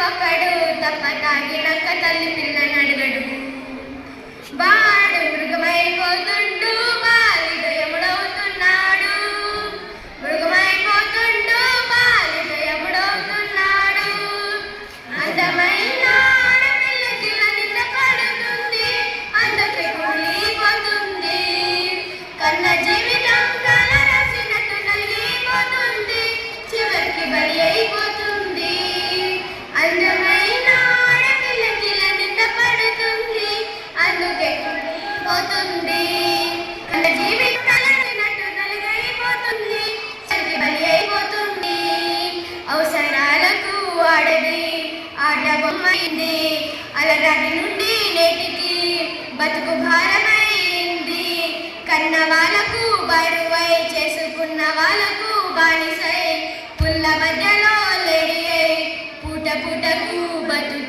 ఒకడు తప్ప తాగినక్క తల్లి పిల్లని అడగడు. వాడు మృగమైపోతుండు బాలిక ఎముడవుతున్నాడు. మృగమైపోతుండు బాలిక ఎముడవుతున్నాడు. అందమైన ఆడపిల్లకి నింద పడుతుంది, అందుకే కూలిపోతుంది. కన్న జీవితం కల రాసినట్టు నలిగిపోతుంది, చివరికి బలి అయిపోతుంది. అందమైన ఆడపిల్లకి నింద పడుతుంది, అందుకే పోతుంది. కన్న జీవితం కలసినట్టు నలిగిపోతుంది, చివరికి బలి అయిపోతుంది. అవసరాలకు ఆడది ఆట బొమ్మైంది, అలనాటి నుండి నేటికి బతుకు భారమైంది. కన్న వాళ్ళకు బరువై, చేసుకున్న వాళ్ళకు బానిసై, పుల్ల మధ్యలో లేడి అయి పూట పూటకు బతుకు